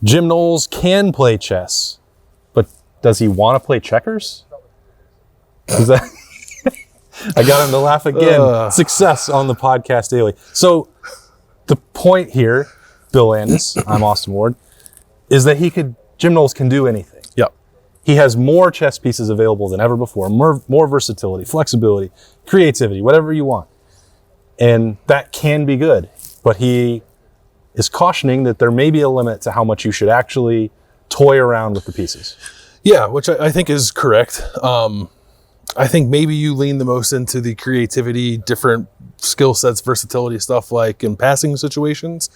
Jim Knowles can play chess, but does he want to play checkers? Is that... I got him to laugh again. Success on the podcast daily. So the point here, Bill Landis, I'm Austin Ward, is that Jim Knowles can do anything. Yep. He has more chess pieces available than ever before, more versatility, flexibility, creativity, whatever you want. And that can be good. But he is cautioning that there may be a limit to how much you should actually toy around with the pieces. Yeah, which I think is correct. I think maybe you lean the most into the creativity, different skill sets, versatility stuff like in passing situations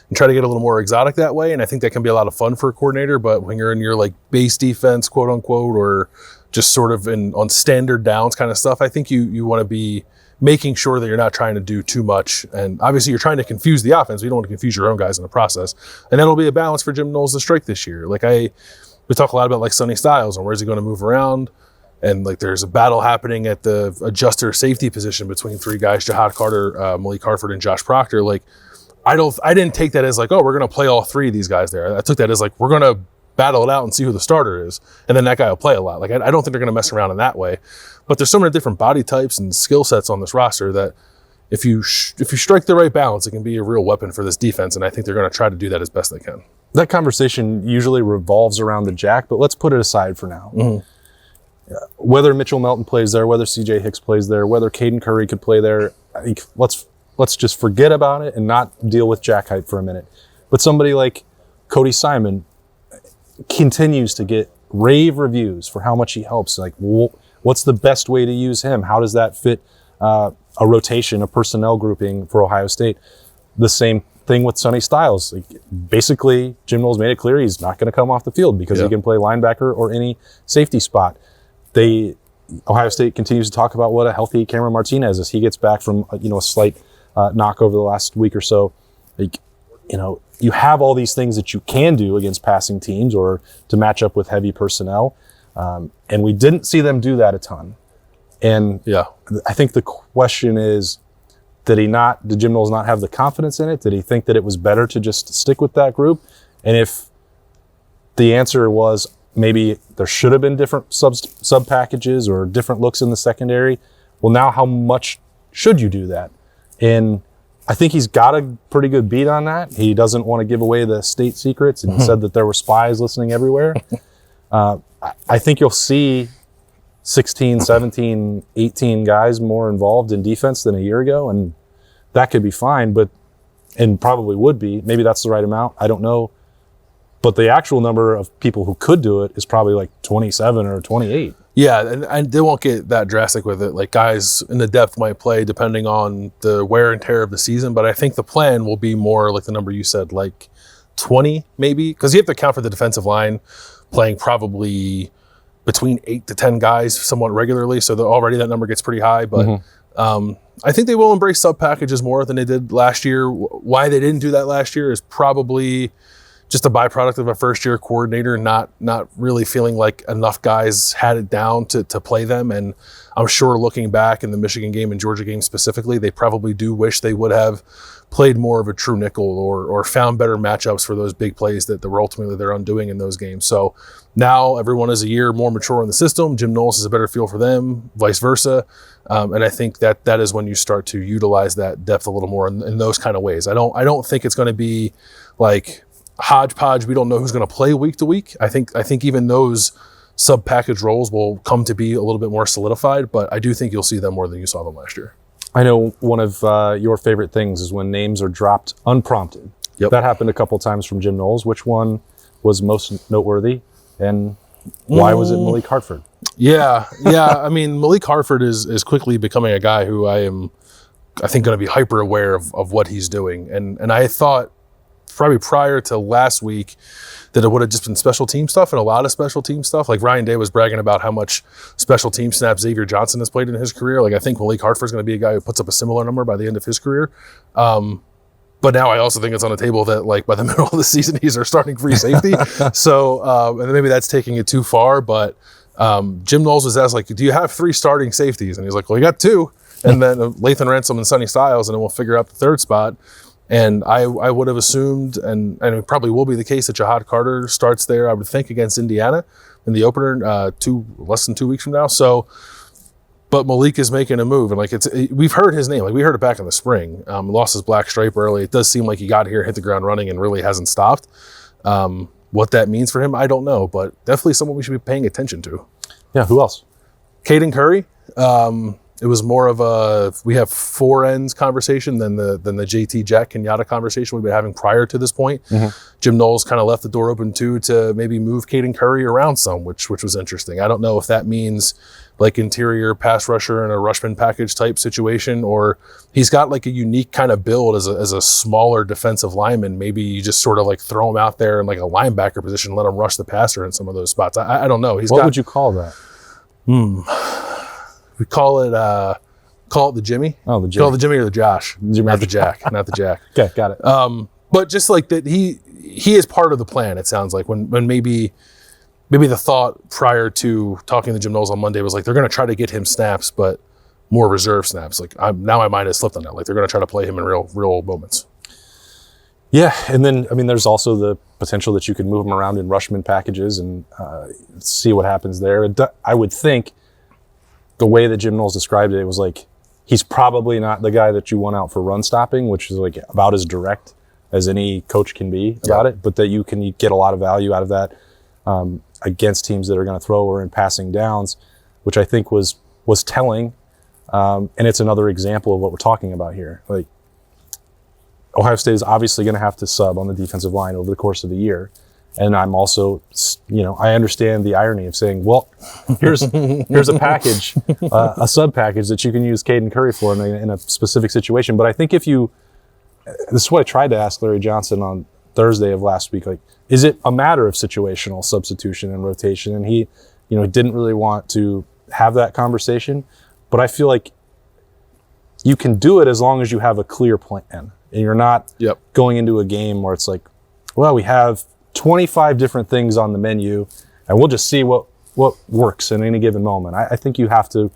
and try to get a little more exotic that way. And I think that can be a lot of fun for a coordinator, but when you're in your like base defense, quote unquote, or just sort of on standard downs kind of stuff, I think you want to be making sure that you're not trying to do too much. And obviously you're trying to confuse the offense. You don't want to confuse your own guys in the process. And that'll be a balance for Jim Knowles to strike this year. Like we talk a lot about like Sonny Styles and where's he going to move around. And like there's a battle happening at the adjuster safety position between three guys, Jahad Carter, Malik Hartford, and Josh Proctor. Like I didn't take that as like, oh, we're going to play all three of these guys there. I took that as like, we're going to battle it out and see who the starter is. And then that guy will play a lot. Like I don't think they're going to mess around in that way. But there's so many different body types and skill sets on this roster that if you strike the right balance, it can be a real weapon for this defense. And I think they're going to try to do that as best they can. That conversation usually revolves around the jack, but let's put it aside for now. Mm-hmm. Whether Mitchell Melton plays there, whether CJ Hicks plays there, whether Caden Curry could play there, I think let's just forget about it and not deal with jack hype for a minute. But somebody like Cody Simon continues to get rave reviews for how much he helps. Like, what's the best way to use him? How does that fit a rotation, a personnel grouping for Ohio State? The same thing with Sonny Styles. Like, basically, Jim Knowles made it clear he's not going to come off the field because he can play linebacker or any safety spot. Ohio State continues to talk about what a healthy Cameron Martinez is. He gets back from a slight knock over the last week or so. Like, you have all these things that you can do against passing teams or to match up with heavy personnel, and we didn't see them do that a ton. And I think the question is, did Jim Knowles not have the confidence in it? Did he think that it was better to just stick with that group? And if the answer was, maybe there should have been different sub packages or different looks in the secondary. Well, now how much should you do that? And I think he's got a pretty good beat on that. He doesn't want to give away the state secrets, and he said that there were spies listening everywhere. I think you'll see 16, 17, 18 guys more involved in defense than a year ago, and that could be fine, and probably would be. Maybe that's the right amount. I don't know. But the actual number of people who could do it is probably like 27 or 28. Yeah, and they won't get that drastic with it. Like guys in the depth might play depending on the wear and tear of the season. But I think the plan will be more like the number you said, like 20 maybe. Because you have to account for the defensive line playing probably between 8 to 10 guys somewhat regularly. So already that number gets pretty high. But I think they will embrace sub packages more than they did last year. Why they didn't do that last year is probably just a byproduct of a first-year coordinator not really feeling like enough guys had it down to play them. And I'm sure looking back in the Michigan game and Georgia game specifically, they probably do wish they would have played more of a true nickel or found better matchups for those big plays that were ultimately their undoing in those games. So now everyone is a year more mature in the system. Jim Knowles has a better feel for them, vice versa. And I think that is when you start to utilize that depth a little more in those kind of ways. I don't think it's going to be like hodgepodge. We don't know who's going to play week to week. I think even those sub-package roles will come to be a little bit more solidified, but I do think you'll see them more than you saw them last year. I know one of your favorite things is when names are dropped unprompted. Yep. That happened a couple times from Jim Knowles. Which one was most noteworthy, and why was it Malik Hartford? Yeah. I mean, Malik Hartford is quickly becoming a guy who I think, going to be hyper aware of what he's doing. And I thought probably prior to last week that it would have just been special team stuff and a lot of special team stuff. Like Ryan Day was bragging about how much special team snaps Xavier Johnson has played in his career. Like I think Malik Hartford's going to be a guy who puts up a similar number by the end of his career. But now I also think it's on the table that like by the middle of the season, he's our starting free safety. So, and maybe that's taking it too far, but Jim Knowles was asked like, do you have 3 starting safeties? And he's like, well, you got 2. And then Lathan Ransom and Sonny Styles, and then we'll figure out the third spot. And I would have assumed, and it probably will be the case, that Jahad Carter starts there, I would think, against Indiana in the opener less than 2 weeks from now. So, but Malik is making a move, and we've heard his name. Like, we heard it back in the spring. Lost his black stripe early. It does seem like he got here, hit the ground running, and really hasn't stopped. What that means for him, I don't know, but definitely someone we should be paying attention to. Yeah, who else? Caden Curry. It was more of a we have four ends conversation than the JT Jack Kenyatta conversation we've been having prior to this point. Mm-hmm. Jim Knowles kind of left the door open too to maybe move Caden Curry around some, which was interesting. I don't know if that means like interior pass rusher in a Rushman package type situation, or he's got like a unique kind of build as a smaller defensive lineman. Maybe you just sort of like throw him out there in like a linebacker position, let him rush the passer in some of those spots. I don't know. What would you call that? We call it the Jimmy. Oh, the Jimmy. Call it the Jimmy or the Josh. Not the Jack. Not the Jack. Okay, got it. But just like that, he is part of the plan. It sounds like when maybe the thought prior to talking to Jim Knowles on Monday was like they're going to try to get him snaps, but more reserve snaps. Like now my mind has slipped on that. Like they're going to try to play him in real moments. Yeah, and then there's also the potential that you could move him around in Rushman packages and see what happens there. I would think the way that Jim Knowles described it, it was like he's probably not the guy that you want out for run stopping, which is like about as direct as any coach can be about it, but that you can get a lot of value out of that against teams that are going to throw or in passing downs, which I think was telling. And it's another example of what we're talking about here. Like Ohio State is obviously going to have to sub on the defensive line over the course of the year. And I'm also, I understand the irony of saying, well, here's a package, a sub package that you can use Caden Curry for in a specific situation. But I think this is what I tried to ask Larry Johnson on Thursday of last week. Like, is it a matter of situational substitution and rotation? And he, didn't really want to have that conversation. But I feel like you can do it as long as you have a clear plan and you're not going into a game where it's like, well, we have 25 different things on the menu, and we'll just see what works in any given moment. I think you have to,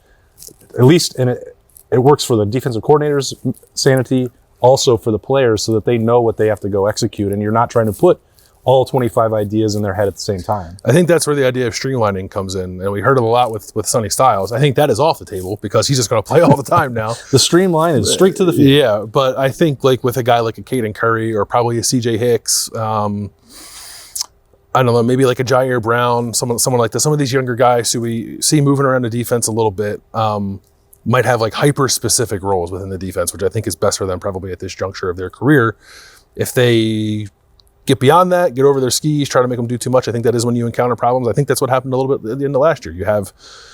at least, and it works for the defensive coordinator's sanity, also for the players, so that they know what they have to go execute, and you're not trying to put all 25 ideas in their head at the same time. I think that's where the idea of streamlining comes in, and we heard it a lot with Sonny Styles. I think that is off the table because he's just going to play all the time now. The streamline is straight to the field. Yeah, but I think like with a guy like a Caden Curry or probably a CJ Hicks, I don't know, maybe like a Jair Brown, someone like that. Some of these younger guys who we see moving around the defense a little bit might have like hyper-specific roles within the defense, which I think is best for them probably at this juncture of their career. If they get beyond that, get over their skis, try to make them do too much, I think that is when you encounter problems. I think that's what happened a little bit at the end of last year. You had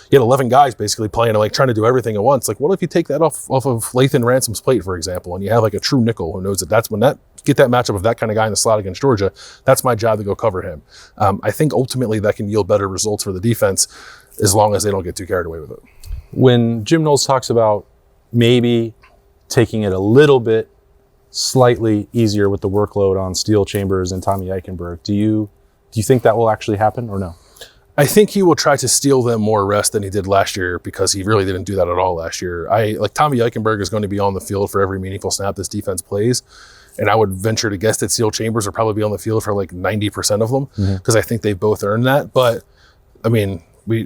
11 guys basically playing and like trying to do everything at once. Like, what if you take that off of Lathan Ransom's plate, for example, and you have like a true nickel who knows that's when get that matchup of that kind of guy in the slot against Georgia, that's my job to go cover him. I think ultimately that can yield better results for the defense as long as they don't get too carried away with it. When Jim Knowles talks about maybe taking it a little bit slightly easier with the workload on Steele Chambers and Tommy Eichenberg, do you think that will actually happen or no? I think he will try to steal them more rest than he did last year because he really didn't do that at all last year. Tommy Eichenberg is going to be on the field for every meaningful snap this defense plays. And I would venture to guess that Steele Chambers will probably be on the field for like 90% of them because I think they've both earned that. But I mean,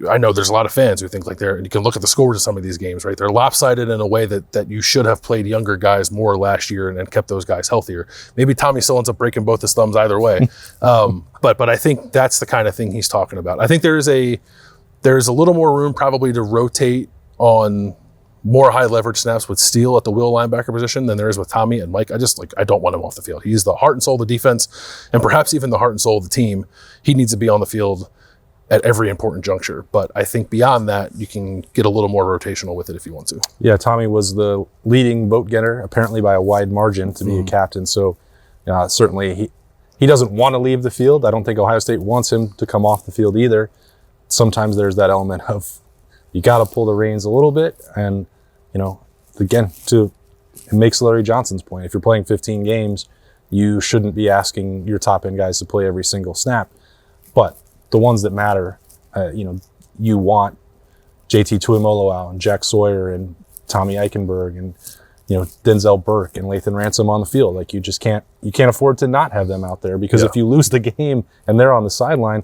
I know there's a lot of fans who think like you can look at the scores of some of these games, right? They're lopsided in a way that you should have played younger guys more last year and kept those guys healthier. Maybe Tommy still ends up breaking both his thumbs either way. But I think that's the kind of thing he's talking about. I think there's a little more room probably to rotate on more high leverage snaps with Steele at the will linebacker position than there is with Tommy and Mike. I don't want him off the field. He's the heart and soul of the defense and perhaps even the heart and soul of the team. He needs to be on the field at every important juncture. But I think beyond that, you can get a little more rotational with it if you want to. Yeah, Tommy was the leading vote getter, apparently by a wide margin to be a captain. So certainly he doesn't want to leave the field. I don't think Ohio State wants him to come off the field either. Sometimes there's that element of you got to pull the reins a little bit. And, again, it makes Larry Johnson's point. If you're playing 15 games, you shouldn't be asking your top end guys to play every single snap. But the ones that matter, you want JT Tuimoloau and Jack Sawyer and Tommy Eichenberg and, Denzel Burke and Lathan Ransom on the field. Like you can't afford to not have them out there, because if you lose the game and they're on the sideline,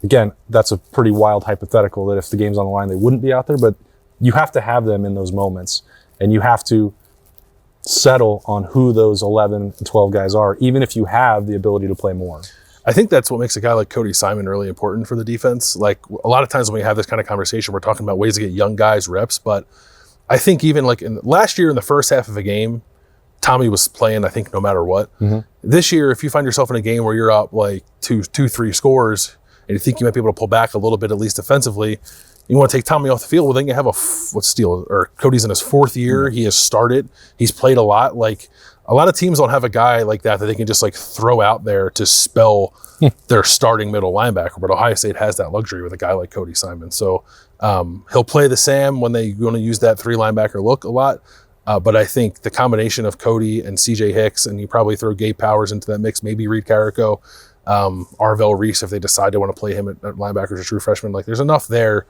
again, that's a pretty wild hypothetical that if the game's on the line, they wouldn't be out there, but you have to have them in those moments, and you have to settle on who those 11 and 12 guys are, even if you have the ability to play more. I think that's what makes a guy like Cody Simon really important for the defense. Like a lot of times when we have this kind of conversation, we're talking about ways to get young guys reps, but I think even like last year in the first half of a game, Tommy was playing, I think, no matter what. Mm-hmm. This year, if you find yourself in a game where you're up like 2-3 scores and you think you might be able to pull back a little bit, at least defensively, you want to take Tommy off the field, well, then you have Cody's in his 4th year. He has started. He's played a lot. Like a lot of teams don't have a guy like that they can just like throw out there to spell their starting middle linebacker. But Ohio State has that luxury with a guy like Cody Simon. So he'll play the Sam when they want to use that 3 linebacker look a lot. But I think the combination of Cody and CJ Hicks, and you probably throw Gabe Powers into that mix, maybe Reed Carrico, Arvell Reese, if they decide they want to play him at linebacker as a true freshman. Like there's enough there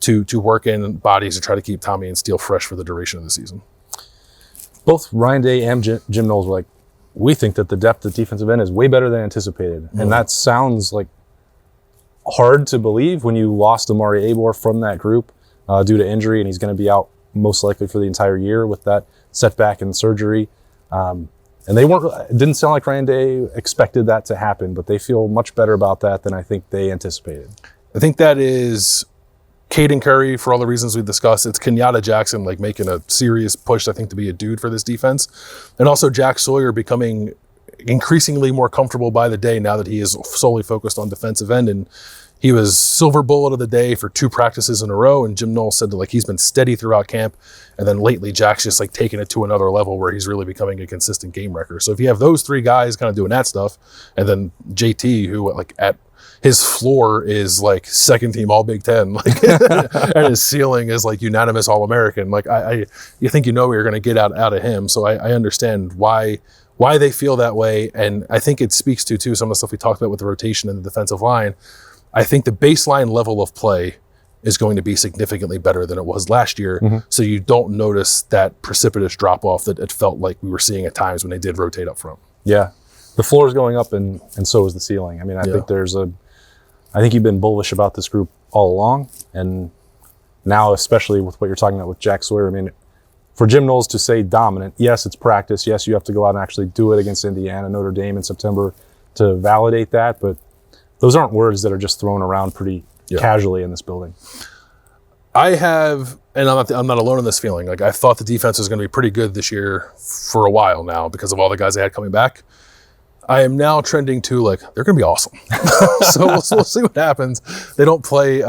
to work in bodies to try to keep Tommy and Steele fresh for the duration of the season. Both Ryan Day and Jim Knowles were like, we think that the depth at defensive end is way better than anticipated. Mm-hmm. And that sounds like hard to believe when you lost Amari Abor from that group due to injury, and he's going to be out most likely for the entire year with that setback and surgery. And it didn't sound like Ryan Day expected that to happen, but they feel much better about that than I think they anticipated. I think that is Caden Curry, for all the reasons we discussed. It's Kenyatta Jackson like making a serious push, I think, to be a dude for this defense. And also Jack Sawyer becoming increasingly more comfortable by the day now that he is solely focused on defensive end. And he was silver bullet of the day for 2 practices in a row. And Jim Knowles said that like he's been steady throughout camp. And then lately Jack's just like taking it to another level where he's really becoming a consistent game wrecker. So if you have those 3 guys kind of doing that stuff, and then JT, who like at his floor is like 2nd team All Big Ten, like, and his ceiling is like unanimous All American. Like you think what you're going to get out of him. So I understand why they feel that way, and I think it speaks to too some of the stuff we talked about with the rotation and the defensive line. I think the baseline level of play is going to be significantly better than it was last year. Mm-hmm. So you don't notice that precipitous drop off that it felt like we were seeing at times when they did rotate up front. Yeah, the floor is going up, and so is the ceiling. I mean, I think you've been bullish about this group all along, and now, especially with what you're talking about with Jack Sawyer, I mean, for Jim Knowles to say dominant, yes, it's practice. Yes, you have to go out and actually do it against Indiana, Notre Dame in September to validate that, but those aren't words that are just thrown around pretty casually in this building. I have, and I'm not alone in this feeling. Like I thought the defense was going to be pretty good this year for a while now because of all the guys they had coming back. I am now trending to like, they're going to be awesome. So we'll see what happens. They don't play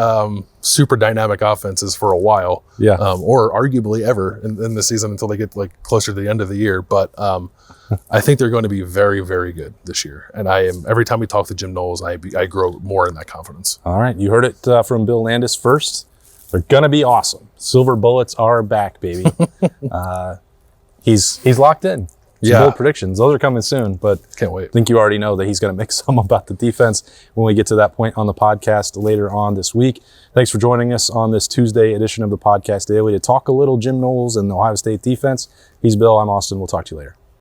super dynamic offenses for a while, or arguably ever in the season until they get like closer to the end of the year. But I think they're going to be very, very good this year. And every time we talk to Jim Knowles, I grow more in that confidence. All right. You heard it from Bill Landis first. They're going to be awesome. Silver Bullets are back, baby. He's locked in. Some bold predictions. Those are coming soon, but can't wait. I think you already know that he's going to make some about the defense when we get to that point on the podcast later on this week. Thanks for joining us on this Tuesday edition of the Podcast Daily to talk a little Jim Knowles and the Ohio State defense. He's Bill. I'm Austin. We'll talk to you later.